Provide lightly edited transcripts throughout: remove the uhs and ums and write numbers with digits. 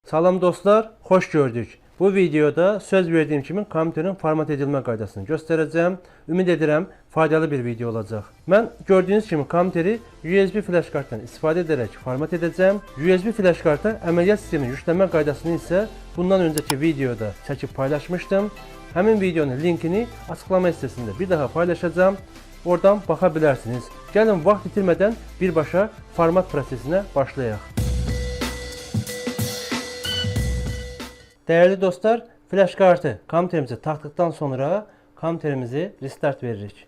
Salam dostlar, xoş gördük. Bu videoda söz verdiğim kimi kompüterin format edilmə qaydasını göstərəcəm. Ümid edirəm faydalı bir video olacaq. Mən gördüyünüz kimi kompüteri USB flash kartdan istifadə edərək format edəcəm. USB flash karta əməliyyat sistemini yüklənmə qaydasını isə bundan öncəki videoda çəkib paylaşmışdım. Həmin videonun linkini açıqlama hissəsində bir daha paylaşacağım. Oradan baxa bilərsiniz. Gəlin vaxt itirmədən birbaşa format prosesinə başlayaq. Değerli dostlar, flash kartı kompüterimize taktıktan sonra kompüterimizi restart veririk.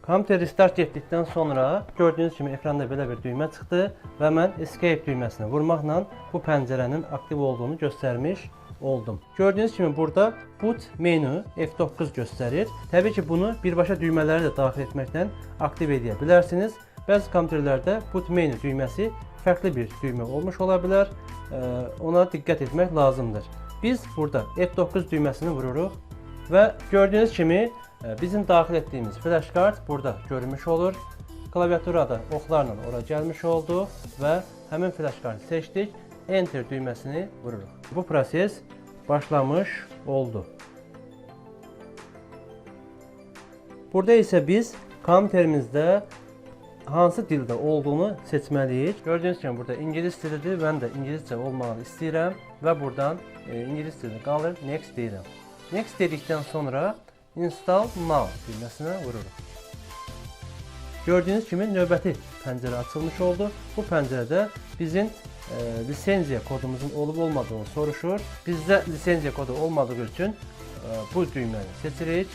Kompüter restart etdikdən sonra gördüğünüz kimi ekranda belə bir düymə çıxdı və mən escape düyməsini vurmaqla bu pəncərənin aktiv olduğunu göstərmiş oldum. Gördüğünüz kimi burada boot menu F9 göstərir. Təbii ki bunu birbaşa düymələri də daxil etməklə aktiv edə bilərsiniz. Bəzi kompüterlərdə boot menu düyməsi fərqli bir düymə olmuş ola bilər. Ona diqqət etmək lazımdır. Biz burada F9 düyməsini vururuq və gördüyünüz kimi bizim daxil etdiyimiz flash kart burada görünmüş olur. Klaviaturada oxlarla ora gəlmiş oldu və həmin flash kartı seçdik. Enter düyməsini vururuq. Bu proses başlamış oldu. Burada isə biz kompüterimizdə hansı dildə olduğunu seçməliyik. Gördüyünüz kimi burada ingilis dilidir. Mən də ingiliscə olmağını istəyirəm və buradan ingilis dilini qalır, next deyirəm. Next dedikdən sonra install now düyməsinə vururuq. Gördüyünüz kimi növbəti pəncərə açılmış oldu. Bu pəncərədə bizim lisenziya kodumuzun olub olmadığını soruşur. Bizdə lisenziya kodu olmadığı üçün bu düyməni seçirik.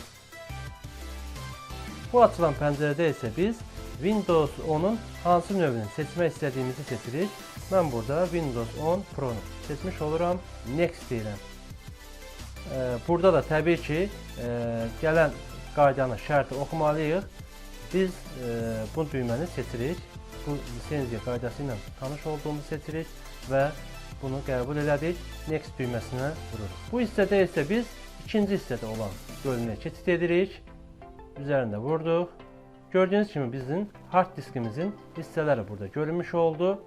Bu açılan pəncərədə isə biz Windows 10'un hansı növünü seçmək istədiyimizi seçirik. Mən burada Windows 10 Pro'nu seçmiş oluram. Next deyirəm. Burada da təbii ki gələn qaydanı, şərti oxumalıyıq. Biz bu düyməni seçirik. Bu lisenziya qaydası ilə tanış olduğumuzu seçirik və bunu qəbul elədik. Next düyməsinə vururuq. Bu hissədə isə biz ikinci hissədə olan bölməyə keçid edirik. Üzərində vurduq. Gördüğünüz kimi bizim hard diskimizin hissələri burada görünmüş oldu.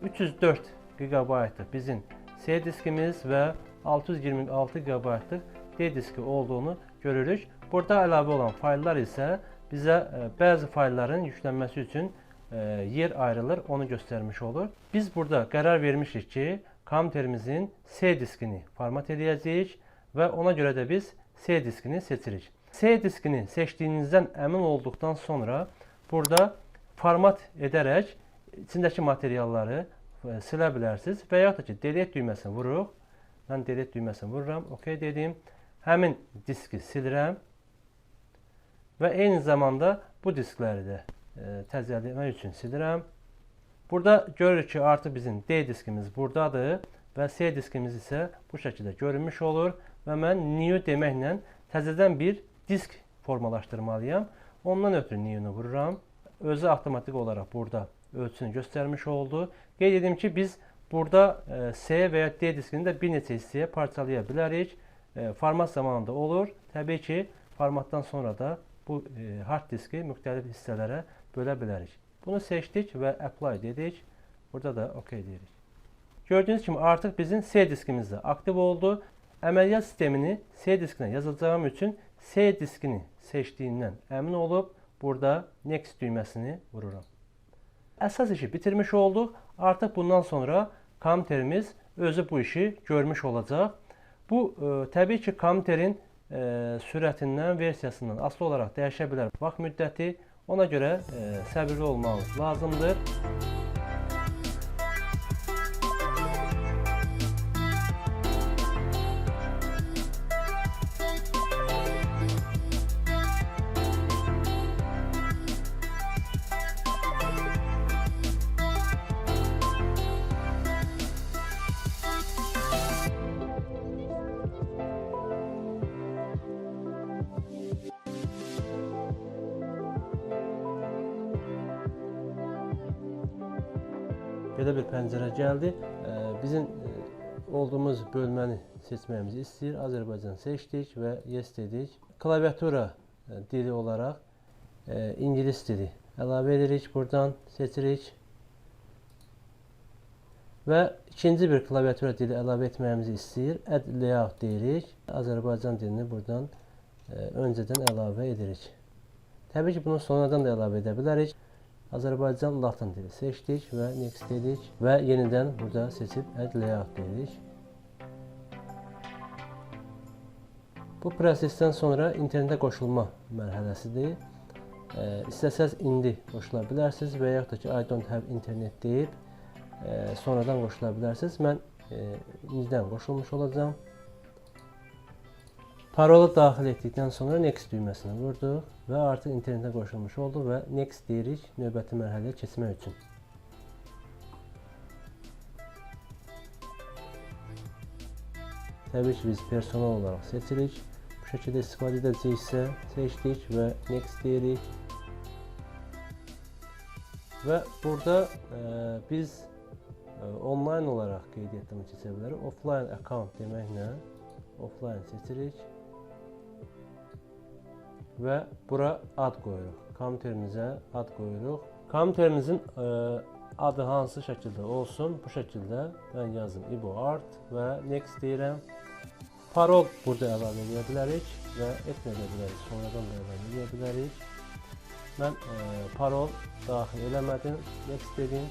304 GB bizim C diskimiz və 626 GB D diski olduğunu görürük. Burada əlavə olan fayllar isə bizə bəzi faylların yüklənməsi üçün yer ayrılır, onu göstərmiş olur. Biz burada qərar vermişik ki, kompüterimizin C diskini format edəcəyik və ona görə də biz C diskini seçirik. C diskini seçdiyinizdən əmin olduqdan sonra burada format edərək içindəki materialları silə bilərsiniz və yaxud da ki delete düyməsini vururuq. Mən delete düyməsini vururam, OK dedim. Həmin diski silirəm və eyni zamanda bu diskləri də təzəlləmək üçün silirəm. Burada görürük ki artıq bizim D diskimiz buradadır və C diskimiz isə bu şəkildə görünmüş olur və mən new deməklə təzədən bir disk formalaşdırmalıyam. Ondan ötürü new-nu vururam. Özü avtomatik olaraq burada ölçüsünü göstərmiş oldu. Qeyd edim ki biz burada C və ya D diskini də bir neçə hissəyə parçalaya bilərik. Format zamanında olur. Təbii ki formatdan sonra da bu hard diski müxtəlif hissələrə bölə bilərik. Bunu seçdik və apply dedik. Burada da OK deyirik. Gördüyünüz kimi artıq bizim C diskimiz də aktiv oldu. Əməliyyat sistemini C diskinə yazacağım üçün C diskini seçdiyindən əmin olub burada next düyməsini vururam. Əsas işi bitirmiş olduq. Artıq bundan sonra kompüterimiz özü bu işi görmüş olacaq. Bu təbii ki kompüterin sürətindən, versiyasından asılı olaraq dəyişə bilər vaxt müddəti. Ona görə səbirli olmağınız lazımdır. Belə bir pəncərə gəldi. Bizim olduğumuz bölməni seçmemizi istəyir. Azərbaycan seçdik və yes dedik. Klaviatura dili olaraq İngilis dili əlavə edirik. Buradan seçirik. Və ikinci bir klaviatura dili əlavə etməyimizi istəyir. Add layout deyirik. Azərbaycan dilini buradan öncədən əlavə edirik. Təbii ki, bunu sonradan da əlavə edə bilərik. Azərbaycan Latin dili seçdik və next dedik və yenidən burada seçib add layout dedik. Bu prosesdən sonra internetə qoşulma mərhələsidir. İstəsəz indi qoşula bilərsiniz və yaxud da ki I don't have internet deyib sonradan qoşula bilərsiniz. Mən indidən qoşulmuş olacağım. Parolu daxil etdikdən sonra next düyməsini vurduq və artıq internetə qoşulmuş oldu və next deyirik növbəti mərhələyə keçmək üçün. Təbii ki, biz personal olaraq seçirik. Bu şəkildə istifadə edəcəksə seçdik və next deyirik. Və burada biz online olaraq qeydiyyatdan keçə bilərik. Offline account deməklə offline seçirik. Və bura ad qoyuruq. Kompüterimizə ad qoyuruq. Kompüterimizin adı hansı şəkildə olsun? Bu şəkildə mən yazdım IboArt və next deyirəm. Parol burada əlavə edə bilərik və etməyə bilərik. Sonradan da əlavə edə bilərik. Mən parol daxil eləmədim. Next dedim.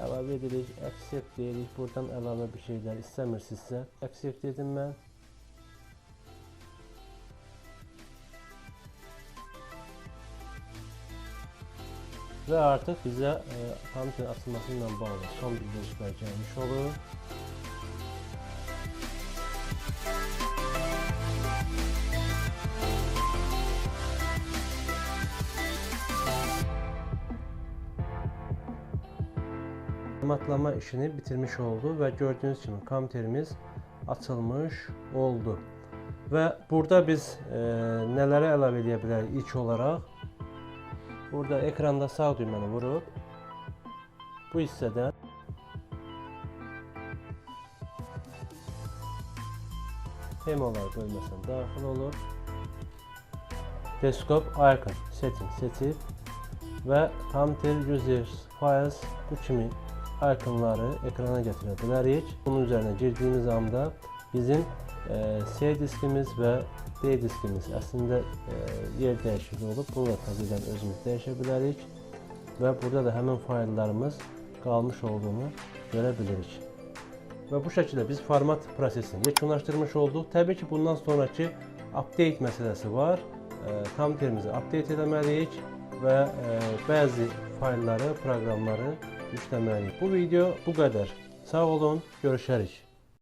Əlavə edirik. Accept deyirik. Buradan əlavə bir şeylər istəmirsinizsə accept dedim mən. Və artıq bizə kompüterin açılması ilə bağlı son bildirişlər gəlmiş olur. Formatlama işini bitirmiş oldu və gördüyünüz kimi kompüterimiz açılmış oldu. Və burada biz nələri əlavə edə bilərik ilk olaraq? Burada ekranda sağ düyməni vurub bu hissədən temalar bölməsinə daxil olur. Desktop icon setting seçib və computer users files bu kimi ikonları ekrana gətirə bilərik. Bunun üzərinə girdiyimiz anda bizim C diskimiz və D diskimiz əslində yer dəyişikliyi olub. Bunu da təzədən özümüz dəyişə bilərik və burada da həmin fayllarımız qalmış olduğunu görə bilirik. Və bu şəkildə biz format prosesini yekunlaşdırmış olduq. Təbii ki, bundan sonraki update məsələsi var. Kompüterimizi update etməliyik və bəzi faylları, proqramları yükləməliyik. Bu video bu qədər. Sağ olun, görüşərik.